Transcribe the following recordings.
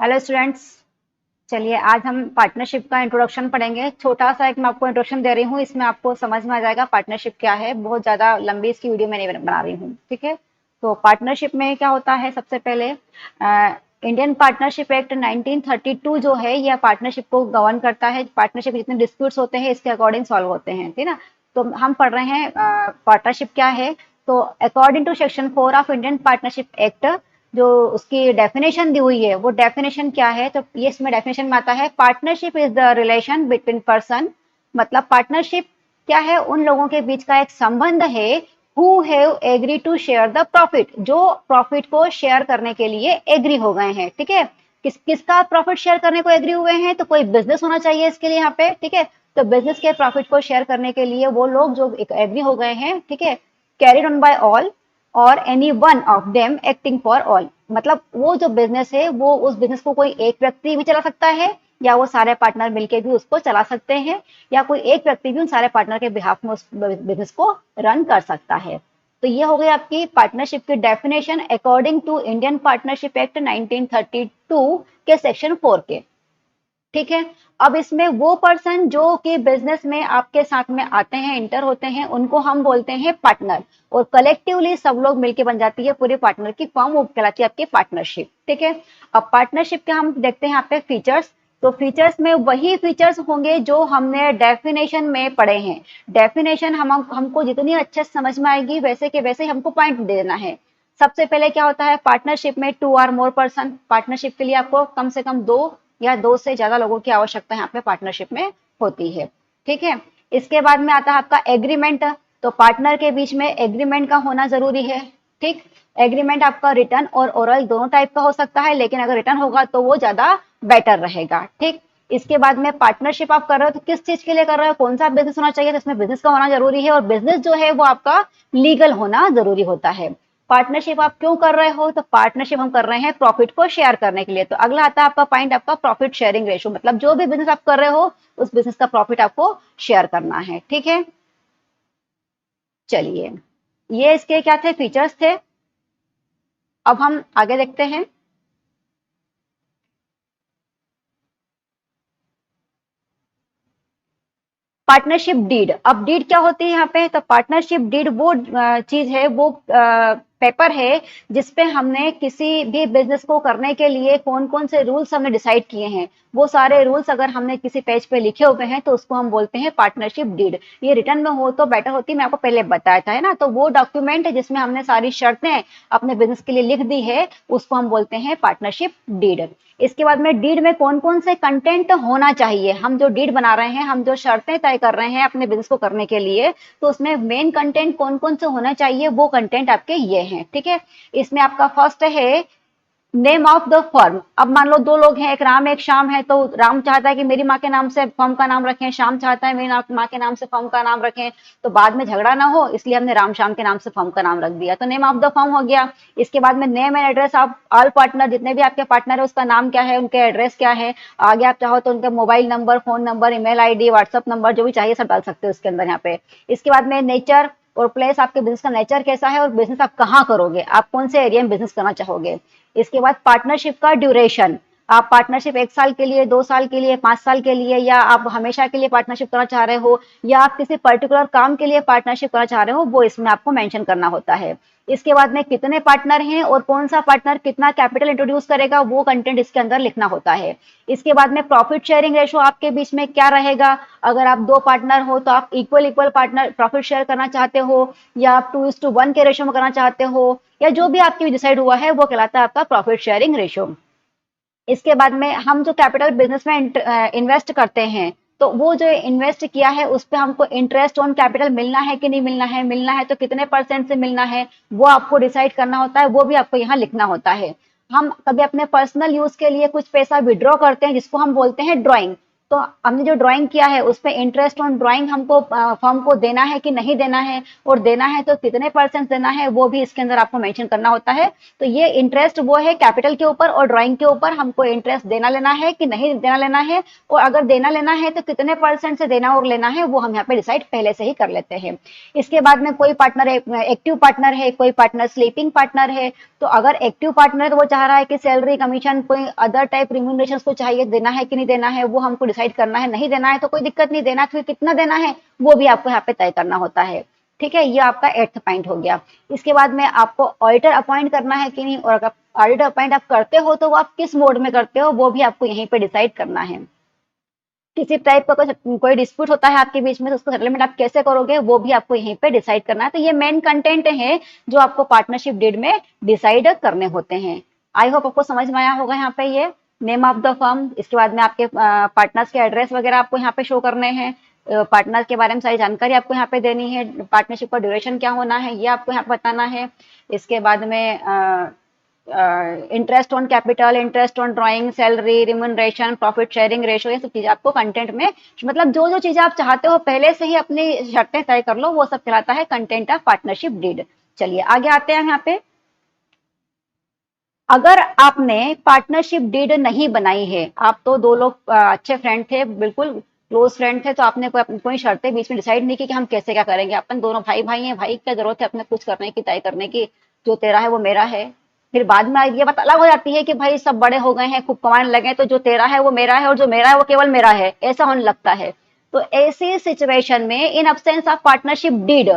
Hello students. चलिए आज हम पार्टनरशिप का इंट्रोडक्शन पढ़ेंगे। छोटा सा एक मैं आपको इंट्रोडक्शन दे रही हूँ, इसमें आपको समझ में आ जाएगा पार्टनरशिप क्या है। बहुत ज़्यादा लंबी इसकी वीडियो मैं नहीं बना रही हूँ, ठीक है। तो पार्टनरशिप में क्या होता है, सबसे पहले इंडियन पार्टनरशिप एक्ट 1932 जो है यह पार्टनरशिप को गवर्न करता है। पार्टनरशिप जितने डिस्प्यूट्स होते हैं इसके अकॉर्डिंग सॉल्व होते हैं, ठीक ना। तो हम पढ़ रहे हैं पार्टनरशिप क्या है। तो according to section 4 of Indian partnership act, जो उसकी डेफिनेशन दी हुई है वो डेफिनेशन क्या है, तो ये इसमें डेफिनेशन में आता है partnership is the relation between person. मतलब पार्टनरशिप क्या है, उन लोगों के बीच का एक संबंध है who have agree to share the profit, जो प्रॉफिट को शेयर करने के लिए एग्री हो गए हैं, ठीक है। किसका प्रॉफिट शेयर करने को एग्री हुए हैं, तो कोई बिजनेस होना चाहिए इसके लिए यहाँ पे, ठीक है। तो बिजनेस के प्रॉफिट को शेयर करने के लिए वो लोग जो एग्री हो गए हैं, ठीक है, कैरिड ऑन बाय ऑल और any one of them acting for all. मतलब वो जो बिजनेस है वो उस बिजनेस को कोई एक व्यक्ति भी चला सकता है या वो सारे पार्टनर मिलके भी उसको चला सकते हैं, या कोई एक व्यक्ति भी उन सारे पार्टनर के बिहाफ में उस बिजनेस को रन कर सकता है। तो ये हो गई आपकी पार्टनरशिप की definition according to Indian partnership act 1932 के सेक्शन 4 के, ठीक है। अब इसमें वो पर्सन जो कि बिजनेस में आपके साथ में आते हैं, इंटर होते हैं, उनको हम बोलते हैं पार्टनर, और कलेक्टिवली सब लोग मिलके बन जाती है पूरे पार्टनर की फॉर्म, वो कहलाती है आपकी पार्टनरशिप, ठीक है। अब पार्टनरशिप के हम देखते हैं यहाँ पे फीचर्स। तो फीचर्स में वही फीचर्स होंगे जो हमने डेफिनेशन में पढ़े हैं। डेफिनेशन हमको जितनी अच्छे समझ में आएगी वैसे के वैसे हमको पॉइंट देना है। सबसे पहले क्या होता है पार्टनरशिप में, 2 और मोर पर्सन। पार्टनरशिप के लिए आपको कम से कम 2 या 2 से ज्यादा लोगों की आवश्यकता यहाँ पे पार्टनरशिप में होती है, ठीक है। इसके बाद में आता है आपका एग्रीमेंट। तो पार्टनर के बीच में एग्रीमेंट का होना जरूरी है, ठीक। एग्रीमेंट आपका रिटर्न और ओरल दोनों टाइप का हो सकता है, लेकिन अगर रिटर्न होगा तो वो ज्यादा बेटर रहेगा, ठीक। इसके बाद में पार्टनरशिप आप कर रहे हो तो किस चीज के लिए कर रहे हो, कौन सा बिजनेस होना चाहिए, तो इसमें बिजनेस का होना जरूरी है, और बिजनेस जो है वो आपका लीगल होना जरूरी होता है। पार्टनरशिप आप क्यों कर रहे हो, तो पार्टनरशिप हम कर रहे हैं प्रॉफिट को शेयर करने के लिए। तो अगला आता है आपका पॉइंट, आपका प्रॉफिट शेयरिंग रेशियो। मतलब जो भी बिजनेस आप कर रहे हो उस बिजनेस का प्रॉफिट आपको शेयर करना है, ठीक है। चलिए, ये इसके क्या थे, फीचर्स थे। अब हम आगे देखते हैं। Partnership deed. अब डीड क्या होती है यहाँ पे, तो पार्टनरशिप डीड वो चीज है, वो पेपर है जिसपे हमने किसी भी बिजनेस को करने के लिए कौन कौन से रूल्स हमने डिसाइड किए हैं, वो सारे रूल्स अगर हमने किसी पेज पे लिखे हुए हैं तो उसको हम बोलते हैं पार्टनरशिप डीड। ये रिटर्न में हो तो बेटर होती, मैं आपको पहले बताया था, है ना। तो वो डॉक्यूमेंट है जिसमें हमने सारी शर्तें अपने बिजनेस के लिए लिख दी है, उसको हम बोलते हैं पार्टनरशिप डीड। इसके बाद में डीड में कौन कौन से कंटेंट होना चाहिए, हम जो डीड बना रहे हैं, हम जो शर्तें तय कर रहे हैं अपने बिजनेस को करने के लिए, तो उसमें मेन कंटेंट कौन कौन से होना चाहिए, वो कंटेंट आपके ये हैं, ठीक है। इसमें आपका फर्स्ट है नेम ऑफ द फर्म। अब मान लो 2 लोग हैं, एक राम एक श्याम है, तो राम चाहता है कि मेरी माँ के नाम से फर्म का नाम रखें, श्याम चाहता है मेरी माँ के नाम से फर्म का नाम रखें, तो बाद में झगड़ा ना हो इसलिए हमने राम श्याम के नाम से फर्म का नाम रख दिया, तो नेम ऑफ द फर्म हो गया। इसके बाद में name and address of all partner, जितने भी आपके पार्टनर है उसका नाम क्या है, उनके एड्रेस क्या है, आगे आप चाहो तो उनका mobile number, phone number, email ID, WhatsApp number, जो भी चाहिए सब डाल सकते हो उसके अंदर यहाँ पे। इसके बाद में नेचर और प्लेस, आपके बिजनेस का नेचर कैसा है और बिजनेस आप कहाँ करोगे, आप कौन से एरिया में बिजनेस करना चाहोगे। इसके बाद पार्टनरशिप का ड्यूरेशन, आप पार्टनरशिप 1 साल के लिए, 2 साल के लिए, 5 साल के लिए, या आप हमेशा के लिए पार्टनरशिप करना चाह रहे हो, या आप किसी पर्टिकुलर काम के लिए पार्टनरशिप करना चाह रहे हो, वो इसमें आपको मेंशन करना होता है। इसके बाद में कितने पार्टनर हैं और कौन सा पार्टनर कितना कैपिटल इंट्रोड्यूस करेगा, वो कंटेंट इसके अंदर लिखना होता है। इसके बाद में प्रॉफिट शेयरिंग रेशो आपके बीच में क्या रहेगा, अगर आप 2 पार्टनर हो तो आप equal equal partner profit share करना चाहते हो, या आप 2:1 के रेशो में करना चाहते हो, या जो भी आपकी डिसाइड हुआ है वो कहलाता है आपका प्रॉफिट शेयरिंग रेशो। इसके बाद में हम जो कैपिटल बिजनेस में इन्वेस्ट करते हैं, तो वो जो इन्वेस्ट किया है उस पे हमको इंटरेस्ट ऑन कैपिटल मिलना है कि नहीं मिलना है, मिलना है तो कितने % से मिलना है, वो आपको डिसाइड करना होता है, वो भी आपको यहाँ लिखना होता है। हम कभी अपने पर्सनल यूज के लिए कुछ पैसा विड्रॉ करते हैं जिसको हम बोलते हैं ड्रॉइंग, तो हमने जो ड्राइंग किया है उस पे इंटरेस्ट ऑन ड्राइंग हमको फर्म को देना है कि नहीं देना है, और देना है तो कितने परसेंट देना है वो भी इसके अंदर आपको मेंशन करना होता है। तो ये इंटरेस्ट वो है कैपिटल के ऊपर और ड्राइंग के ऊपर हमको इंटरेस्ट देना लेना है कि नहीं देना लेना है, और अगर देना लेना है तो कितने परसेंट से देना और लेना है वो हम यहाँ पे डिसाइड पहले से ही कर लेते हैं। इसके बाद में कोई पार्टनर एक्टिव पार्टनर है, कोई पार्टनर स्लीपिंग पार्टनर है, तो अगर एक्टिव पार्टनर है तो वो चाह रहा है कि सैलरी कमीशन कोई अदर टाइप रिम्यूनरेशन को चाहिए, देना है कि नहीं देना है वो हमको डिसाइड करना है। नहीं देना है तो कोई दिक्कत नहीं, देना फिर कितना देना है वो भी आपको यहाँ पे तय करना होता है। ठीक है, ये आपका 8th पॉइंट हो गया। इसके बाद में आपको ऑडिटर अपॉइंट करना है कि नहीं, और अगर ऑडिटर अपॉइंट आप करते हो तो वो आप किस मोड में करते हो वो भी आपको यहीं पे डिसाइड करना है। किसी टाइप का कोई डिस्प्यूट होता है आपके बीच में तो उसको सेटलमेंट आप कैसे करोगे वो भी आपको यहीं पे डिसाइड करना है। तो ये मेन कंटेंट है जो आपको पार्टनरशिप डीड में डिसाइड करने होते हैं। आई होप आपको समझ में आया होगा। यहाँ पे ये नेम ऑफ द फर्म, इसके बाद में आपके पार्टनर्स के एड्रेस वगैरह आपको यहाँ पे शो करने हैं, पार्टनर के बारे में सारी जानकारी आपको यहाँ पे देनी है, पार्टनरशिप का ड्यूरेशन क्या होना है ये आपको यहाँ पे बताना है। इसके बाद में interest on capital, interest on drawing, salary, remuneration, profit sharing ratio, ये सब चीजें आपको कंटेंट में, मतलब जो जो चीजें आप चाहते हो पहले से ही अपनी शर्तें तय कर लो, वो सब कहलाता है कंटेंट ऑफ पार्टनरशिप डीड। चलिए आगे आते हैं यहाँ पे। अगर आपने पार्टनरशिप डीड नहीं बनाई है, आप तो दो लोग अच्छे फ्रेंड थे, बिल्कुल क्लोज फ्रेंड थे, तो आपने कोई शर्तें बीच में डिसाइड नहीं की कि हम कैसे क्या करेंगे। अपन दोनों भाई भाई हैं, भाई क्या जरूरत है अपने कुछ करने की, तय करने की, जो तेरा है वो मेरा है। फिर बाद में ये बात अलग हो जाती है कि भाई सब बड़े हो गए हैं, खूब कमाने लगे, तो जो तेरा है वो मेरा है और जो मेरा है वो केवल मेरा है, ऐसा होने लगता है। तो ऐसी सिचुएशन में in absence of partnership deed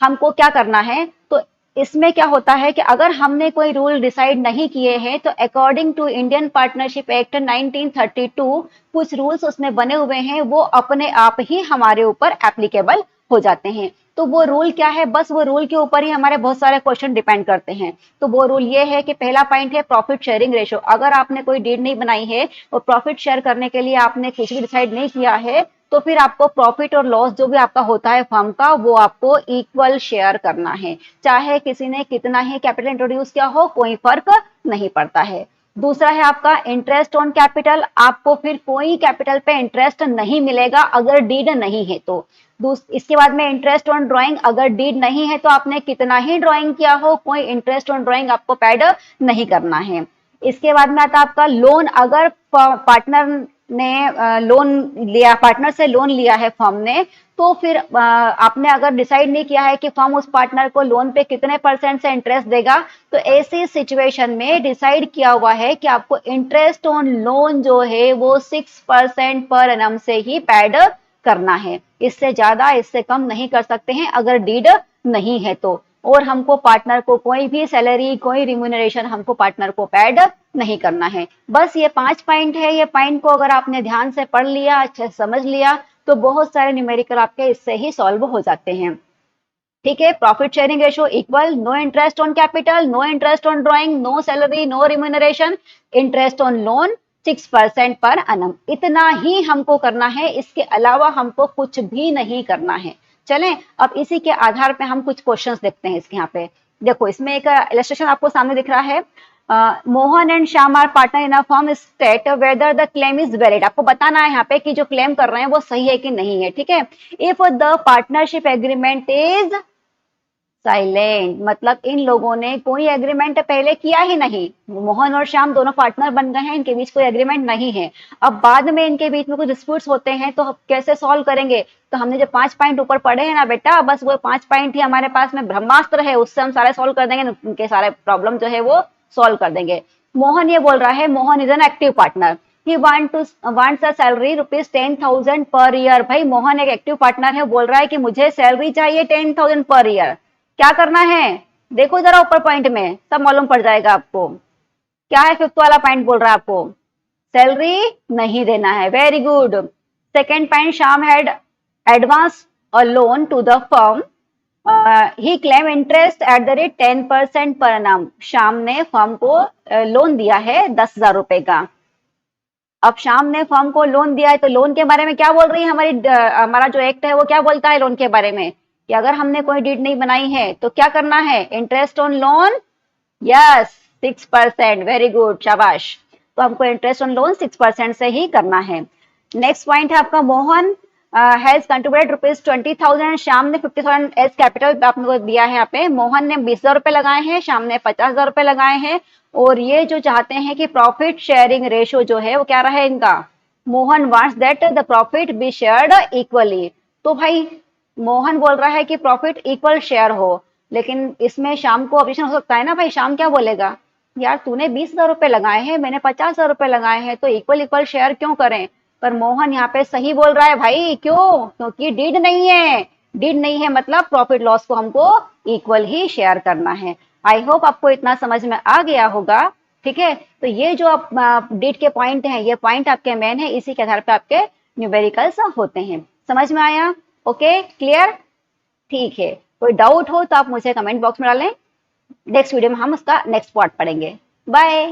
हमको क्या करना है, तो इसमें क्या होता है कि अगर हमने कोई रूल डिसाइड नहीं किए हैं तो according to Indian partnership act 1932 कुछ रूल्स उसमें बने हुए हैं, वो अपने आप ही हमारे ऊपर एप्लीकेबल हो जाते हैं। तो वो रूल क्या है, बस वो रूल के ऊपर ही हमारे बहुत सारे क्वेश्चन डिपेंड करते हैं। तो वो रूल ये है कि पहला पॉइंट है प्रॉफिट शेयरिंग रेशो। अगर आपने कोई डीड नहीं बनाई है और प्रॉफिट शेयर करने के लिए आपने कुछ भी डिसाइड नहीं किया है, तो फिर आपको प्रॉफिट और लॉस जो भी आपका होता है फर्म का, वो आपको इक्वल शेयर करना है, चाहे किसी ने कितना ही कैपिटल इंट्रोड्यूस किया हो, कोई फर्क नहीं पड़ता है। दूसरा है आपका इंटरेस्ट ऑन कैपिटल, आपको फिर कोई कैपिटल पे इंटरेस्ट नहीं मिलेगा अगर डीड नहीं है तो। इसके बाद में इंटरेस्ट ऑन ड्राइंग, अगर डीड नहीं है तो आपने कितना ही ड्राइंग किया हो, कोई इंटरेस्ट ऑन ड्राइंग आपको पेड नहीं करना है। इसके बाद में आता है आपका लोन, अगर पार्टनर ने लोन लिया, पार्टनर से लोन लिया है फर्म ने, तो फिर आपने अगर डिसाइड नहीं किया है कि फर्म उस पार्टनर को लोन पे कितने परसेंट से इंटरेस्ट देगा, तो ऐसी सिचुएशन में डिसाइड किया हुआ है कि आपको इंटरेस्ट ऑन लोन जो है वो 6% पर एनम से ही पेड करना है, इससे ज्यादा इससे कम नहीं कर सकते हैं अगर डीड नहीं है तो। और हमको पार्टनर को कोई भी सैलरी, कोई रिम्यूनरेशन हमको पार्टनर को पेड नहीं करना है। बस ये 5 पॉइंट है, ये पॉइंट को अगर आपने ध्यान से पढ़ लिया, अच्छे से समझ लिया, तो बहुत सारे न्यूमेरिकल आपके इससे ही सॉल्व हो जाते हैं। ठीक है, profit sharing ratio equal, no interest on capital, no interest on drawing, no salary, no remuneration, interest on loan 6% per annum, इतना ही हमको करना है, इसके अलावा हमको कुछ भी नहीं करना है। चलें, अब इसी के आधार पे हम कुछ क्वेश्चंस देखते हैं इसके यहाँ पे। देखो इसमें एक इलस्ट्रेशन आपको सामने दिख रहा है, Mohan and Shyam are partner in a firm, state whether the claim is valid. आपको बताना है यहाँ पे कि जो क्लेम कर रहे हैं वो सही है कि नहीं है। ठीक है, if the partnership agreement is silent, मतलब इन लोगों ने कोई एग्रीमेंट पहले किया ही नहीं, मोहन और श्याम दोनों पार्टनर बन गए हैं, इनके बीच कोई एग्रीमेंट नहीं है। अब बाद में इनके बीच में कुछ डिस्प्यूट्स होते हैं तो कैसे सॉल्व करेंगे, तो हमने जो 5 पॉइंट ऊपर पढ़े हैं ना बेटा, बस वो 5 पॉइंट ही हमारे पास में ब्रह्मास्त्र है, उससे हम सारे सॉल्व कर देंगे, उनके सारे प्रॉब्लम जो है वो सॉल्व कर देंगे। मोहन ये बोल रहा है, Mohan is an active partner, he wants a salary ₹10,000 per year. भाई मोहन एक एक्टिव पार्टनर है, बोल रहा है कि मुझे सैलरी चाहिए 10,000 पर ईयर। क्या करना है, देखो जरा ऊपर पॉइंट में सब मालूम पड़ जाएगा आपको। क्या है 5th वाला पॉइंट, बोल रहा है आपको सैलरी नहीं देना है। Very good. Second point, Shyam had advance a loan to the firm, he claim interest at the rate 10% per annum. Shyam ने फर्म को लोन दिया है 10,000 रुपए का। अब श्याम ने फर्म को लोन दिया है, तो लोन के बारे में क्या बोल रही है हमारा जो एक्ट है वो क्या बोलता है लोन के बारे में, कि अगर हमने कोई डीड नहीं बनाई है तो क्या करना है, interest on loan, yes 6%, very good, शाबाश। तो हमको इंटरेस्ट ऑन लोन 6% से ही करना है। नेक्स्ट पॉइंट है आपका मोहन हैज कंट्रीब्यूटेड ₹20,000, श्याम ने 50,000 एज कैपिटल आपने को दिया है यहाँ पे। मोहन ने 20,000 रुपए लगाए हैं, श्याम ने 50,000 रुपए लगाए हैं, और ये जो चाहते हैं कि प्रॉफिट शेयरिंग रेशियो जो है वो क्या रहा है इनका, Mohan wants that the profit be shared equally. तो भाई मोहन बोल रहा है कि प्रॉफिट इक्वल शेयर हो, लेकिन इसमें शाम को ऑब्जेक्शन हो सकता है ना भाई। शाम क्या बोलेगा, यार तूने 20,000 रुपए लगाए हैं, मैंने 50,000 रुपए लगाए हैं, तो इक्वल इक्वल शेयर क्यों करें। पर मोहन यहाँ पे सही बोल रहा है भाई, क्यों, क्योंकि डीड नहीं है। डीड नहीं है मतलब प्रॉफिट लॉस को हमको इक्वल ही शेयर करना है। आई होप आपको इतना समझ में आ गया होगा। ठीक है, तो ये जो आप डीड के पॉइंट हैं, ये पॉइंट आपके मेन है, इसी के आधार पर आपके न्यूमेरिकल्स होते हैं। समझ में आया, ओके क्लियर, ठीक है। कोई डाउट हो तो आप मुझे कमेंट बॉक्स में डालें, नेक्स्ट वीडियो में हम उसका नेक्स्ट पार्ट पढ़ेंगे। बाय।